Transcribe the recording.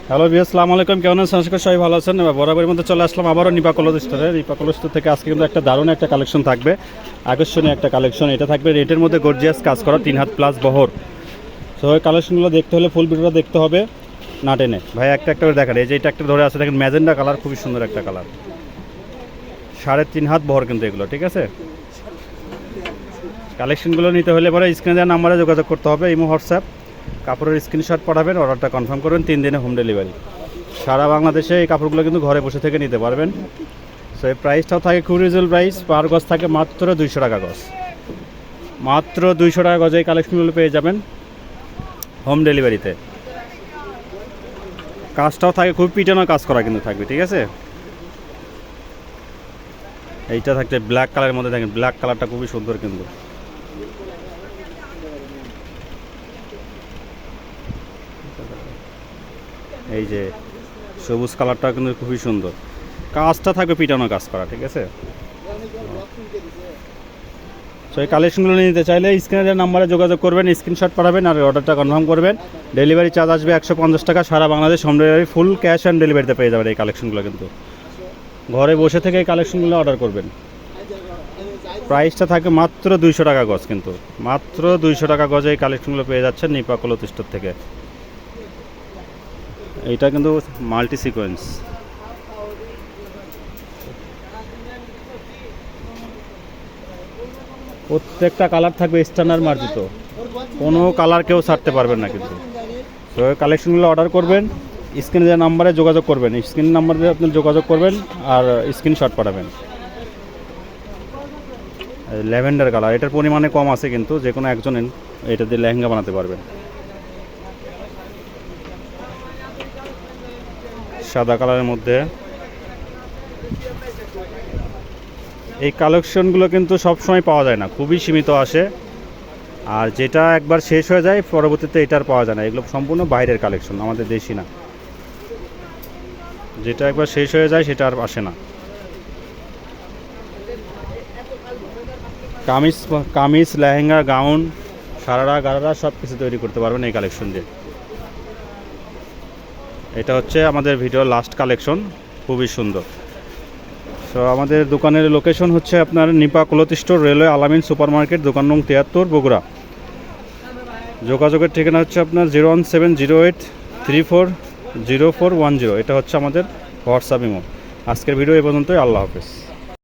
Hello viewers, আসসালামু আলাইকুম। কেমন আছেন? আশা করি সবাই ভালো আছেন। বরাবরের মধ্যে চলে আসলাম আবারও নিপা ক্লথ স্টোরে। নিপা ক্লথ স্টোর থেকে আজকে কিন্তু একটা দারুণ একটা কালেকশন থাকবে, আকর্ষণীয় একটা কালেকশন। এটা থাকবে রেটের মধ্যে গর্জিয়াস কাজ করা 3 হাত প্লাস বহর। তো ওই কালেকশনগুলো দেখতে হলে ফুল ভিডিওটা দেখতে হবে, না টেনে। ভাই একটা একটা করে দেখান। এই যে এটা একটা ধরে আছে, দেখেন ম্যাজেন্ডা কালার, খুবই সুন্দর একটা কালার। 3.5 হাত বহর কিন্তু এগুলো, ঠিক আছে। কালেকশনগুলো নিতে হলে পরে স্ক্রিনে দেওয়া নাম্বারে যোগাযোগ করতে হবে, ইমো হোয়াটসঅ্যাপ। কাপড়ের স্ক্রিনশট পাঠাবেন, অর্ডারটা কনফার্ম করবেন, 3 দিনে হোম ডেলিভারি। সারা বাংলাদেশে এই কাপড়গুলো কিন্তু ঘরে বসে থেকে নিতে পারবেন। সো এই প্রাইসটাও থাকে খুব রিজনেবল প্রাইস। পার গজ থাকে মাত্র 200 টাকা গজ, মাত্র 200 টাকা গজ। এই কালেকশনগুলো পেয়ে যাবেন হোম ডেলিভারিতে। কাজটাও থাকে খুব পিটানো কাজ করা কিন্তু থাকবে, ঠিক আছে। এইটা থাকছে ব্ল্যাক কালারের মধ্যে, দেখেন ব্ল্যাক কালারটা খুবই সুন্দর কিন্তু। এই যে সবুজ কালারটা কিন্তু খুবই সুন্দর। কাজটা থাকবে পিটানো কাজ করা, ঠিক আছে। সো এই কালেকশনগুলো নিতে চাইলে স্ক্রিনের নাম্বারে যোগাযোগ করবেন, স্ক্রিনশট পাঠাবেন আর অর্ডারটা কনফার্ম করবেন। ডেলিভারি চার্জ আসবে 150 টাকা। সারা Bangladesh home delivery, full cash on ডেলিভারিতে পেয়ে যাবেন এই কালেকশনগুলো কিন্তু। ঘরে বসে থেকে এই কালেকশনগুলো অর্ডার করবেন। প্রাইসটা থাকে মাত্র 200 টাকা গজ কিন্তু, মাত্র 200 টাকা গজে এই কালেকশনগুলো পেয়ে যাচ্ছেন নিপা ক্লথ স্টোর থেকে। এইটা কিন্তু মাল্টি সিকোয়েন্স। প্রত্যেকটা কালার থাকবে স্ট্যান্ডার্ড মার্জিত, কোনো কালার কেউ ছাড়তে পারবেন না কিন্তু। তো কালেকশনগুলো অর্ডার করবেন, স্ক্রিনে যে নাম্বারে যোগাযোগ করবেন, স্ক্রিন নাম্বারে আপনি যোগাযোগ করবেন আর স্ক্রিনশট পাঠাবেন। ল্যাভেন্ডার কালার, এটার পরিমাণে কম আছে কিন্তু, যে কোনো একজন এটা দিয়ে লেহেঙ্গা বানাতে পারবেন। সাদা কালারের মধ্যে এই কালেকশনগুলো কিন্তু সবসময় পাওয়া যায় না, খুবই সীমিত আসে। আর যেটা একবার শেষ হয়ে যায় পরবর্তীতে এটার পাওয়া যায় না। এগুলো সম্পূর্ণ বাইরের কালেকশন, আমাদের দেশি না। যেটা একবার শেষ হয়ে যায় সেটা আর আসে না। কামিজ কামিজ লেহেঙ্গা, গাউন, সারারা গারারা সব কিছু তৈরি করতে পারবেন এই কালেকশন দিয়ে। এটা হচ্ছে আমাদের ভিডিওর লাস্ট কালেকশন, খুবই সুন্দর। তো আমাদের দোকানের লোকেশন হচ্ছে আপনার নিপা ক্লথ স্টোর, রেলওয়ে আলামিন সুপার মার্কেট, দোকান নং 73, বগুড়া। যোগাযোগের ঠিকানা হচ্ছে আপনার 01708340410। এটা হচ্ছে আমাদের হোয়াটসঅ্যাপ ইমো। আজকের ভিডিও এই পর্যন্তই। আল্লাহ হাফেজ।